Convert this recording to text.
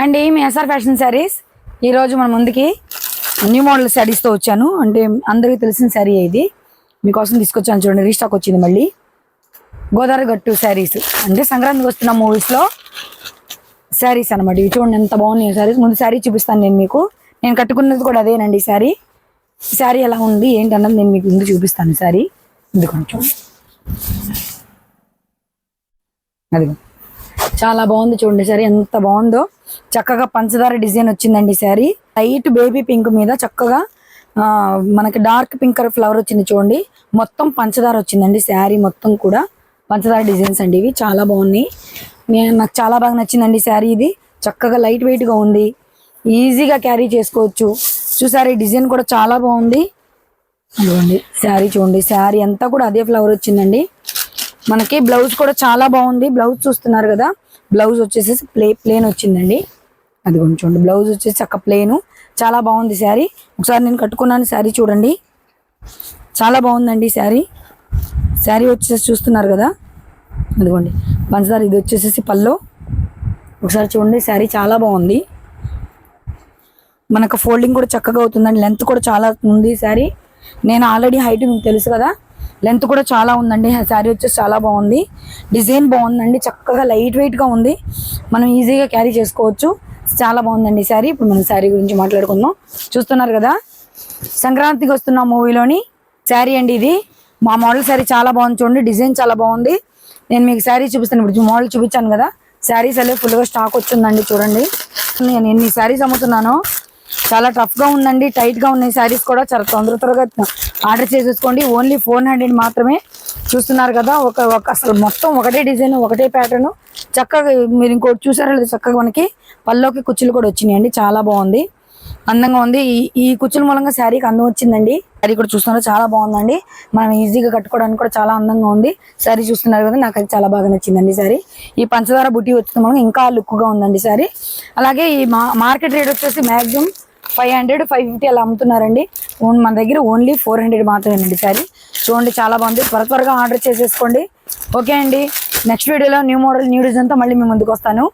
అండి మీ SR fashion saris ఈరోజు మన ముందుకి న్యూ మోడల్ శారీస్తో వచ్చాను. అంటే అందరికీ తెలిసిన శారీ ఇది మీకోసం తీసుకొచ్చాను. చూడండి, రీస్టాక్ వచ్చింది మళ్ళీ. గోదావరి గట్టు శారీస్ అంటే సంక్రాంతికి వస్తున్న మూవీస్లో శారీస్ అనమాట. ఇవి చూడండి ఎంత బాగున్నాయి శారీస్. ముందు శారీ చూపిస్తాను నేను మీకు. నేను కట్టుకున్నది కూడా అదేనండి శారీ. శారీ ఎలా ఉంది ఏంటన్నది నేను మీకు ముందు చూపిస్తాను. శారీ ఇది కొంచెం అది చాలా బాగుంది. చూడండి శారీ ఎంత బాగుందో. చక్కగా పంచదార డిజైన్ వచ్చిందండి శారీ. లైట్ బేబీ పింక్ మీద చక్కగా మనకి డార్క్ పింక్ ఫ్లవర్ వచ్చింది. చూడండి మొత్తం పంచదార వచ్చిందండి శారీ మొత్తం కూడా పంచదార డిజైన్స్ అండి. ఇవి చాలా బాగున్నాయి. నాకు చాలా బాగా నచ్చిందండి శారీ. ఇది చక్కగా లైట్ వెయిట్ గా ఉంది, ఈజీగా క్యారీ చేసుకోవచ్చు. చూసారు ఈ డిజైన్ కూడా చాలా బాగుంది. చూడండి శారీ చూడండి, శారీ అంతా కూడా అదే ఫ్లవర్ వచ్చిందండి. మనకి బ్లౌజ్ కూడా చాలా బాగుంది. బ్లౌజ్ చూస్తున్నారు కదా, బ్లౌజ్ వచ్చేసి ప్లేన్ వచ్చిందండి. అది కొంచెం చూడండి, బ్లౌజ్ వచ్చేసి చక్క ప్లేను. చాలా బాగుంది శారీ. ఒకసారి నేను కట్టుకున్నాను శారీ చూడండి, చాలా బాగుందండి శారీ. శారీ వచ్చేసి చూస్తున్నారు కదా, అదిగోండి పంచదార. ఇది వచ్చేసేసి పల్లో. ఒకసారి చూడండి శారీ చాలా బాగుంది. మనకు ఫోల్డింగ్ కూడా చక్కగా అవుతుందండి. లెంత్ కూడా చాలా ఉంది శారీ. నేను ఆల్రెడీ హైట్ మీకు తెలుసు కదా, లెంత్ కూడా చాలా ఉందండి. శారీ వచ్చేసి చాలా బాగుంది. డిజైన్ బాగుందండి, చక్కగా లైట్ వెయిట్గా ఉంది. మనం ఈజీగా క్యారీ చేసుకోవచ్చు. చాలా బాగుందండి శారీ. ఇప్పుడు మనం శారీ గురించి మాట్లాడుకుందాం. చూస్తున్నారు కదా, సంక్రాంతికి వస్తున్న మూవీలోని శారీ అండి ఇది. మా మోడల్ శారీ చాలా బాగుంది. చూడండి డిజైన్ చాలా బాగుంది. నేను మీకు శారీ చూపిస్తాను. ఇప్పుడు మోడల్ చూపించాను కదా, శారీస్ అలా ఫుల్గా స్టాక్ వచ్చిందండి. చూడండి నేను ఎన్ని శారీస్ అమ్ముతున్నానో. చాలా టఫ్గా ఉందండి, టైట్గా ఉన్నాయి శారీస్ కూడా. చాలా త్వరగా ఆర్డర్ చేసేసుకోండి. ఓన్లీ 400 మాత్రమే. చూస్తున్నారు కదా, అసలు మొత్తం ఒకటే డిజైన్ ఒకటే ప్యాటర్న్. చక్కగా మీరు ఇంకోటి చూసారా లేదు, చక్కగా మనకి పల్లోకి కుచ్చులు కూడా వచ్చినాయండి. చాలా బాగుంది, అందంగా ఉంది. ఈ కుచ్చుల మూలంగా శారీకి అందం వచ్చిందండి. శారీ కూడా చూస్తున్నారు చాలా బాగుందండి. మనం ఈజీగా కట్టుకోవడానికి కూడా చాలా అందంగా ఉంది. శారీ చూస్తున్నారు కదా, నాకు అది చాలా బాగా నచ్చిందండి శారీ. ఈ పంచదార బుట్టి వచ్చిన మూలంగా ఇంకా లుక్గా ఉందండి శారీ. అలాగే ఈ మార్కెట్ రేట్ వచ్చేసి మ్యాక్సిమం 500, 550 అలా అమ్ముతున్నారండి. మన దగ్గర ఓన్లీ 400 మాత్రమేనండి శారీ. చూడండి చాలా బాగుంది. త్వరగా ఆర్డర్ చేసేసుకోండి. ఓకే అండి, నెక్స్ట్ వీడియోలో న్యూ మోడల్ న్యూ డిజైన్తో మళ్ళీ మీ ముందుకు వస్తాను.